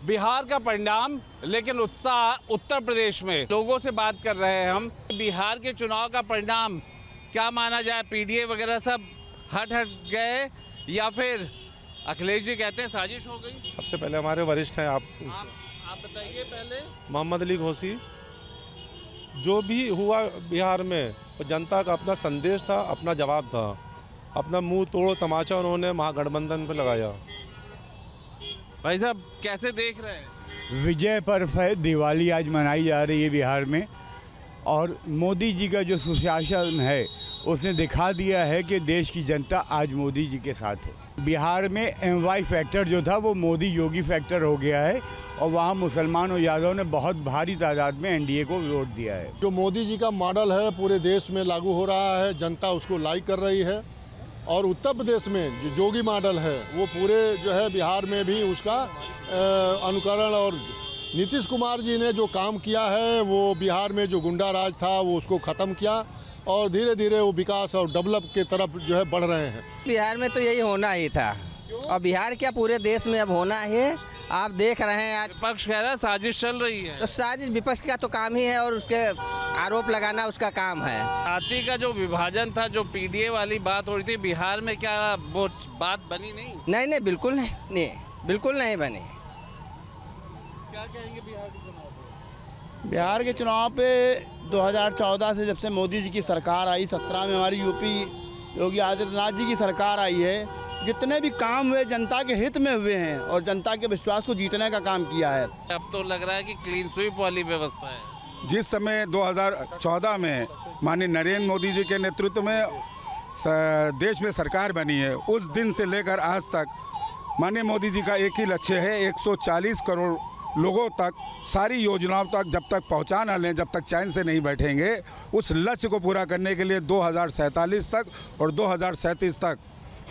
बिहार का परिणाम लेकिन उत्साह उत्तर प्रदेश में। लोगों से बात कर रहे हैं हम। बिहार के चुनाव का परिणाम क्या माना जाए? पीडीए वगैरह सब हट गए या फिर अखिलेश जी कहते हैं साजिश हो गई? सबसे पहले हमारे वरिष्ठ हैं, आप बताइए पहले। मोहम्मद अली घोसी, जो भी हुआ बिहार में वो जनता का अपना संदेश था, अपना जवाब था, अपना मुंह तोड़ तमाचा उन्होंने महागठबंधन पे लगाया। भाई साहब कैसे देख रहे हैं? विजय पर्व है, दिवाली आज मनाई जा रही है बिहार में, और मोदी जी का जो सुशासन है उसने दिखा दिया है कि देश की जनता आज मोदी जी के साथ है। बिहार में MY फैक्टर जो था वो मोदी योगी फैक्टर हो गया है, और वहाँ मुसलमान और यादव ने बहुत भारी तादाद में NDA को वोट दिया है। जो मोदी जी का मॉडल है पूरे देश में लागू हो रहा है, जनता उसको लाइक कर रही है। और उत्तर प्रदेश में जो योगी मॉडल है वो पूरे जो है बिहार में भी उसका अनुकरण, और नीतीश कुमार जी ने जो काम किया है वो बिहार में जो गुंडा राज था वो उसको ख़त्म किया, और धीरे धीरे वो विकास और डेवलप के तरफ जो है बढ़ रहे हैं। बिहार में तो यही होना ही था, और बिहार क्या पूरे देश में अब होना है। आप देख रहे हैं आज विपक्ष कह रहा है साजिश चल रही है। तो साजिश विपक्ष का तो काम ही है, और उसके आरोप लगाना उसका काम है। जाति का जो विभाजन था, जो पीडीए वाली बात हो रही थी, बिहार में क्या वो बात बनी नहीं? नहीं, बिल्कुल नहीं, बिल्कुल नहीं बनी। क्या कहेंगे बिहार के चुनाव पे? बिहार के चुनाव पे 2014 से जब से मोदी जी की सरकार आई, 17 में हमारी यूपी योगी आदित्यनाथ जी की सरकार आई है, जितने भी काम हुए जनता के हित में हुए हैं और जनता के विश्वास को जीतने का काम किया है। अब तो लग रहा है कि क्लीन स्वीप वाली व्यवस्था है। जिस समय 2014 में माननीय नरेंद्र मोदी जी के नेतृत्व में देश में सरकार बनी है, उस दिन से लेकर आज तक माननीय मोदी जी का एक ही लक्ष्य है, 140 करोड़ लोगों तक सारी योजनाओं तक जब तक पहुंचा न लें, जब तक चैन से नहीं बैठेंगे, उस लक्ष्य को पूरा करने के लिए 2047 तक और 2037 तक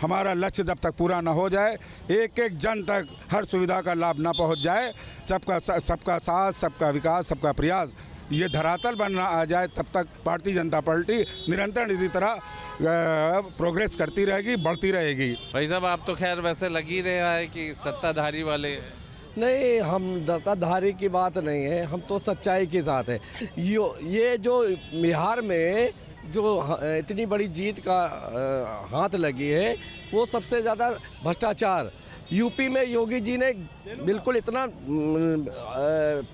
हमारा लक्ष्य जब तक पूरा ना हो जाए, एक एक जन तक हर सुविधा का लाभ ना पहुंच जाए, सबका साथ, सबका विकास, सबका प्रयास ये धरातल बनना आ जाए, तब तक भारतीय जनता पार्टी निरंतर इसी तरह प्रोग्रेस करती रहेगी, बढ़ती रहेगी। भाई साहब आप तो खैर वैसे लग ही रहा है कि सत्ताधारी वाले हैं। नहीं, हम सत्ताधारी की बात नहीं है, हम तो सच्चाई के साथ है। ये जो बिहार में जो इतनी बड़ी जीत का हाथ लगी है वो सबसे ज़्यादा भ्रष्टाचार। यूपी में योगी जी ने बिल्कुल इतना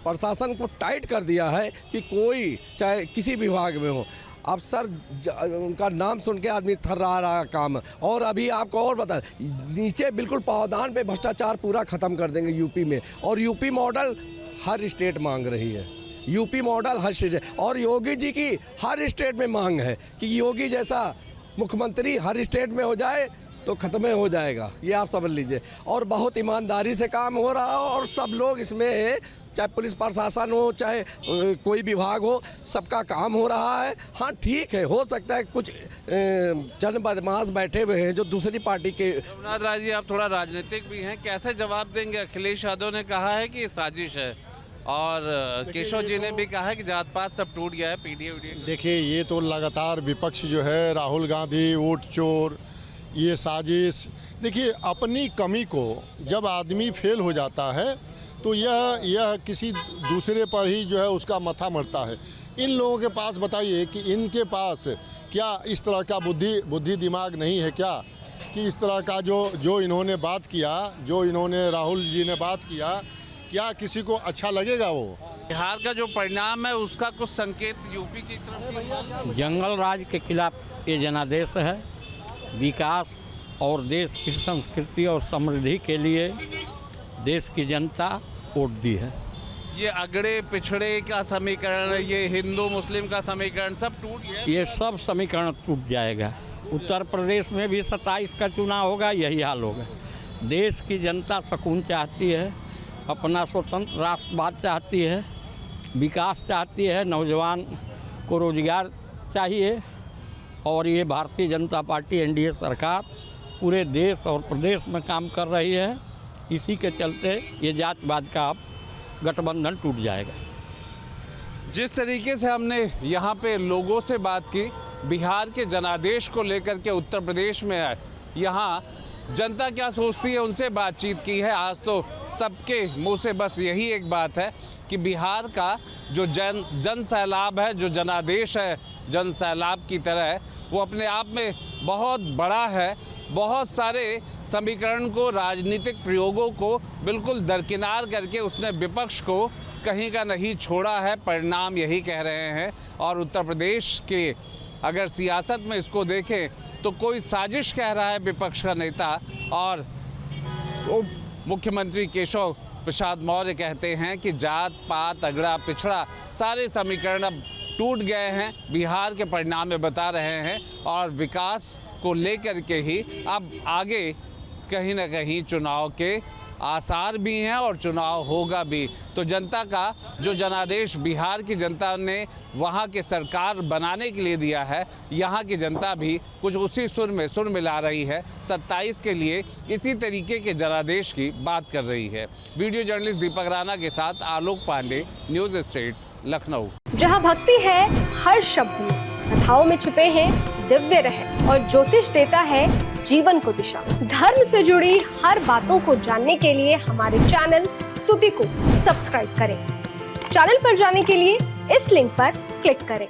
प्रशासन को टाइट कर दिया है कि कोई चाहे किसी विभाग में हो, अफसर उनका नाम सुन के आदमी थर्रा रहा काम। और अभी आपको और बता, नीचे बिल्कुल पावदान पे भ्रष्टाचार पूरा ख़त्म कर देंगे यूपी में। और यूपी मॉडल हर स्टेट मांग रही है, यूपी मॉडल हर स्टेट, और योगी जी की हर स्टेट में मांग है कि योगी जैसा मुख्यमंत्री हर स्टेट में हो जाए तो ख़त्म हो जाएगा, ये आप समझ लीजिए। और बहुत ईमानदारी से काम हो रहा हो, और सब लोग इसमें, चाहे पुलिस प्रशासन हो, चाहे कोई विभाग हो, सबका काम हो रहा है। हाँ ठीक है, हो सकता है कुछ चंद बदमाश बैठे हुए हैं जो दूसरी पार्टी के। रघुनाथ राज जी आप थोड़ा राजनीतिक भी हैं, कैसे जवाब देंगे? अखिलेश यादव ने कहा है कि साजिश है, और केशव जी ने भी कहा है कि जात पात सब टूट गया है, पीडीए। देखिए ये तो लगातार विपक्ष जो है, राहुल गांधी वोट चोर, ये साजिश। देखिए अपनी कमी को जब आदमी फेल हो जाता है तो यह किसी दूसरे पर ही जो है उसका मथा मरता है। इन लोगों के पास बताइए कि इनके पास क्या इस तरह का बुद्धि दिमाग नहीं है क्या, कि इस तरह का जो इन्होंने बात किया, जो इन्होंने राहुल जी ने बात किया, क्या किसी को अच्छा लगेगा? वो बिहार का जो परिणाम है उसका कुछ संकेत यूपी की तरफ? जंगल राज के खिलाफ ये जनादेश है। विकास और देश की संस्कृति और समृद्धि के लिए देश की जनता वोट दी है। ये अगड़े पिछड़े का समीकरण, ये हिंदू मुस्लिम का समीकरण सब टूट गया। ये सब समीकरण टूट जाएगा। उत्तर प्रदेश में भी 27 का चुनाव होगा, यही हाल होगा। देश की जनता सुकून चाहती है, अपना स्वतंत्र राष्ट्रवाद चाहती है, विकास चाहती है, नौजवान को रोजगार चाहिए, और ये भारतीय जनता पार्टी NDA सरकार पूरे देश और प्रदेश में काम कर रही है। इसी के चलते ये जातिवाद का गठबंधन टूट जाएगा। जिस तरीके से हमने यहाँ पे लोगों से बात की बिहार के जनादेश को लेकर के उत्तर प्रदेश में, यहाँ जनता क्या सोचती है उनसे बातचीत की है। आज तो सबके मुंह से बस यही एक बात है कि बिहार का जो जन सैलाब है, जो जनादेश है जन सैलाब की तरह है, वो अपने आप में बहुत बड़ा है। बहुत सारे समीकरण को, राजनीतिक प्रयोगों को बिल्कुल दरकिनार करके उसने विपक्ष को कहीं का नहीं छोड़ा है। परिणाम यही कह रहे हैं। और उत्तर प्रदेश के अगर सियासत में इसको देखें तो कोई साजिश कह रहा है विपक्ष का नेता, और उप मुख्यमंत्री केशव प्रसाद मौर्य कहते हैं कि जात पात अगड़ा पिछड़ा सारे समीकरण अब टूट गए हैं। बिहार के परिणाम में बता रहे हैं और विकास को लेकर के ही अब आगे कहीं ना कहीं चुनाव के आसार भी हैं और चुनाव होगा भी। तो जनता का जो जनादेश बिहार की जनता ने वहाँ के सरकार बनाने के लिए दिया है, यहाँ की जनता भी कुछ उसी सुर में सुर मिला रही है। 27 के लिए इसी तरीके के जनादेश की बात कर रही है। वीडियो जर्नलिस्ट दीपक राणा के साथ आलोक पांडे, न्यूज़ स्टेट, लखनऊ। जहाँ भक्ति है हर शब्द में, कथाओं में छुपे हैं दिव्य रहस्य और ज्योतिष देता है जीवन को दिशा। धर्म से जुड़ी हर बातों को जानने के लिए हमारे चैनल स्तुति को सब्सक्राइब करें। चैनल पर जाने के लिए इस लिंक पर क्लिक करें।